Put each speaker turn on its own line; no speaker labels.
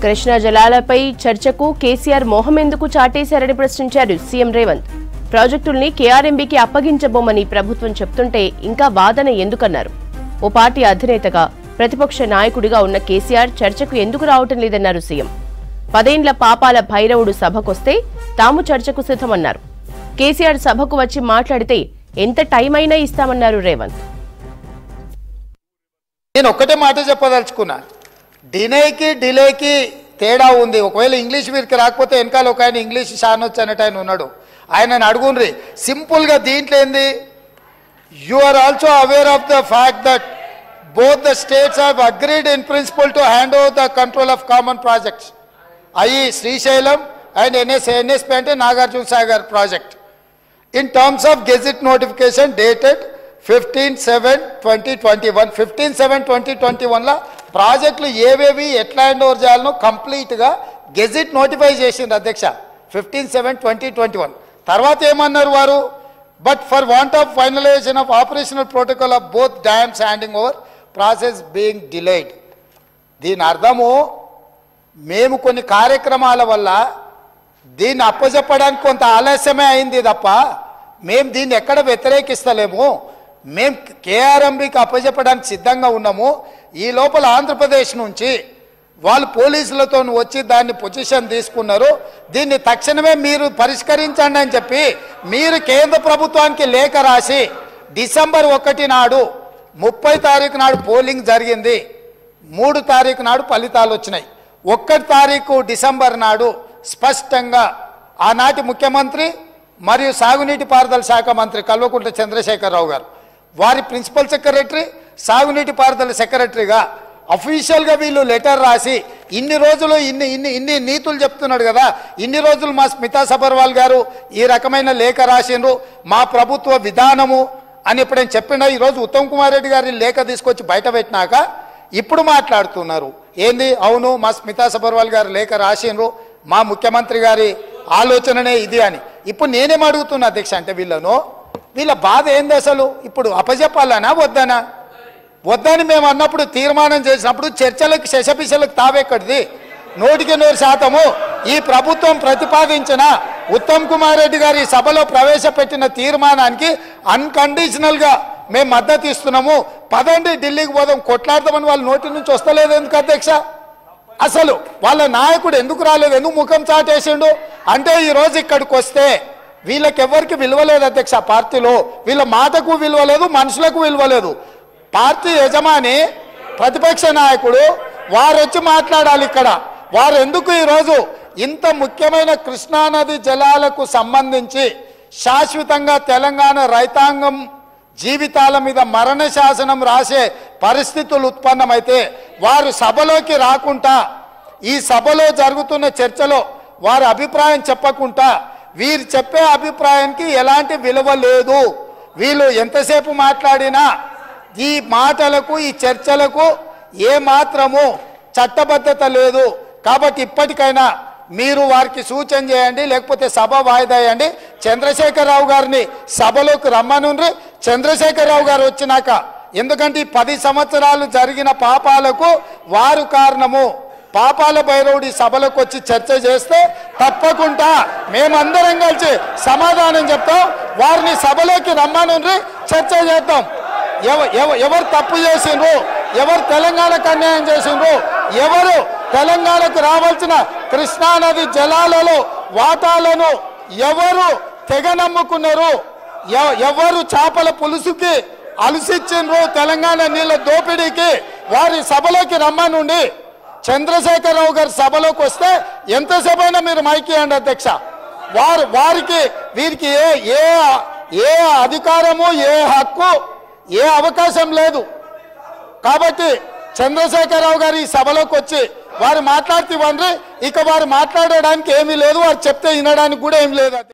కృష్ణా జలాలపై చర్చకు కేసీఆర్ మోహం ఎందుకు చాటేశారని ప్రశ్నించారు సీఎం రేవంత్. ప్రాజెక్టుల్ని కేఆర్ఎంబీకి అప్పగించబోమని ప్రభుత్వం చెప్తుంటే ఇంకా వాదన ఎందుకన్నారు. ఓ పార్టీ అధినేతగా ప్రతిపక్ష నాయకుడిగా ఉన్న కేసీఆర్ చర్చకు ఎందుకు రావటం లేదన్నారు సీఎం. 10 ఏళ్ల పాపాల భైరవుడు సభకొస్తే తాము చర్చకు సిద్ధమన్నారు. కేసీఆర్ సభకు వచ్చి మాట్లాడితే ఎంత టైం అయినా ఇస్తామన్నారు రేవంత్.
నేను ఒక్కటే మాట చెప్పదలుచుకున్నా, డిలేకి తేడా ఉంది. ఒకవేళ ఇంగ్లీష్ వీరికి రాకపోతే వెనకాల ఒక ఆయన ఇంగ్లీష్ షానొచ్చు అన్నట్టు ఆయన ఉన్నాడు, ఆయనను అడుగుండ్రి. సింపుల్గా దీంట్లో ఏంది, you are also aware of the fact that both the states have agreed in principle to hand over the control of common projects, i.e. Srisailam and NSP ante Nagarjuna Sagar project, in terms of gazette notification dated 15/7/2021. 15/7/2021 la ప్రాజెక్టులు ఏవేవి ఎట్లా hand over చేయాలనో కంప్లీట్గా gazette notify చేసింది అధ్యక్ష 15/7/2021. తర్వాత ఏమన్నారు వారు, but for want of finalisation of operational protocol of both dams handing over process being delayed. దీని అర్థము, మేము కొన్ని కార్యక్రమాల వల్ల దీన్ని అప్పచెప్పడానికి కొంత ఆలస్యమే అయింది తప్ప మేము దీన్ని ఎక్కడ వ్యతిరేకిస్తలేము. మేము కేఆర్ఎంబీకి అప్పచెప్పడానికి సిద్ధంగా ఉన్నాము. ఈ లోపల ఆంధ్రప్రదేశ్ నుంచి వాళ్ళు పోలీసులతో వచ్చి దాన్ని పొజిషన్ తీసుకున్నారు. దీన్ని తక్షణమే మీరు పరిష్కరించండి అని చెప్పి మీరు కేంద్ర ప్రభుత్వానికి లేఖ రాసి డిసెంబర్ 1 నాడు 30 తారీఖు నాడు పోలింగ్ జరిగింది. 3 తారీఖు నాడు ఫలితాలు వచ్చినాయి. 1 తారీఖు డిసెంబర్ నాడు స్పష్టంగా ఆనాటి ముఖ్యమంత్రి మరియు సాగునీటి పారుదల శాఖ మంత్రి కల్వకుంట్ల చంద్రశేఖరరావు గారు, వారి ప్రిన్సిపల్ సెక్రటరీ, సాగునీటి పారుదల సెక్రటరీగా అఫీషియల్గా వీళ్ళు లెటర్ రాసి ఇన్ని రోజులు ఇన్ని నీతులు చెప్తున్నాడు కదా, ఇన్ని రోజులు మా స్మితా సబర్వాల్ గారు ఈ రకమైన లేఖ రాసిండ్రు, మా ప్రభుత్వ విధానము అని ఎప్పుడైనా చెప్పినా ఈరోజు ఉత్తమ్ కుమార్ రెడ్డి గారి లేఖ తీసుకొచ్చి బయట పెట్టినాక ఇప్పుడు మాట్లాడుతున్నారు ఏంది, అవును మా స్మితా సబర్వాల్ గారు లేఖ రాసిండ్రు, మా ముఖ్యమంత్రి గారి ఆలోచననే ఇది అని. ఇప్పుడు నేనేం అడుగుతున్నా అధ్యక్ష అంటే వీళ్ళ బాధ ఏంది అసలు, ఇప్పుడు అప్పచెప్పాలనా వద్దనా? వద్దని మేము అన్నప్పుడు తీర్మానం చేసినప్పుడు చర్చలకు శశపిశలకు తావెక్కడిది? 100% ఈ ప్రభుత్వం ప్రతిపాదించిన ఉత్తమ్ కుమార్ రెడ్డి గారి సభలో ప్రవేశపెట్టిన తీర్మానానికి అన్కండిషనల్గా మేము మద్దతు ఇస్తున్నాము. పదండి ఢిల్లీకి పోదాం, కొట్లాడదామని వాళ్ళ నోటి నుంచి వస్తలేదు ఎందుకు అధ్యక్ష? అసలు వాళ్ళ నాయకుడు ఎందుకు రాలేదు, ఎందుకు ముఖం చాటేసిండు అంటే ఈరోజు ఇక్కడికి వస్తే వీళ్ళకెవ్వరికి విలువలేదు అధ్యక్ష. పార్టీలో వీళ్ళ మాటకు విలువలేదు, మనుషులకు విలువలేదు. పార్టీ యజమాని ప్రతిపక్ష నాయకుడు వారు వచ్చి మాట్లాడాలి ఇక్కడ. వారు ఎందుకు ఈరోజు ఇంత ముఖ్యమైన కృష్ణానది జలాలకు సంబంధించి శాశ్వతంగా తెలంగాణ రైతాంగం జీవితాల మీద మరణ శాసనం రాసే పరిస్థితులు ఉత్పన్నమైతే వారు సభలోకి రాకుండా, ఈ సభలో జరుగుతున్న చర్చలో వారి అభిప్రాయం చెప్పకుండా, వీరు చెప్పే అభిప్రాయానికి ఎలాంటి విలువ లేదు. వీళ్ళు ఎంతసేపు మాట్లాడినా ఈ మాటలకు ఈ చర్చలకు ఏమాత్రము చట్టబద్ధత లేదు. కాబట్టి ఇప్పటికైనా మీరు వారికి సూచన చేయండి, లేకపోతే సభ వాయిదా వేయండి. చంద్రశేఖరరావు గారిని సభలోకి రమ్మనుండ్రి. చంద్రశేఖరరావు గారు వచ్చినాక, ఎందుకంటే ఈ 10 సంవత్సరాలు జరిగిన పాపాలకు వారు కారణము. పాపాల భైరవుడి సభలకు వచ్చి చర్చ చేస్తే తప్పకుండా మేమందరం కలిసి సమాధానం చెప్తాం. వారిని సభలోకి రమ్మనుండ్రి, చర్చ చేద్దాం. ఎవరు తప్పు చేసిండ్రు, ఎవరు తెలంగాణకు అన్యాయం చేసిండ్రు, ఎవరు తెలంగాణకు రావాల్సిన కృష్ణానది జలాలలో వాటాలను ఎవరు తెగ నమ్ముకున్నారు, ఎవరు చేపల పులుసుకి అలసిచ్చిండ్రు వారి నీళ్ళ దోపిడీకి, వారి సభలోకి రమ్మనుండి. చంద్రశేఖరరావు గారి సభలోకి వస్తే ఎంతసేపైనా మీరు మైకియండి అధ్యక్ష. వారికి వీరికి ఏ అధికారము, ఏ హక్కు, ఏ అవకాశం లేదు. కాబట్టి చంద్రశేఖరరావు గారు ఈ సభలోకి వచ్చి వారు మాట్లాడితే ఇవ్వండి. ఇక వారు మాట్లాడడానికి ఏమీ లేదు, వారు చెప్తే వినడానికి కూడా ఏమీ లేదు.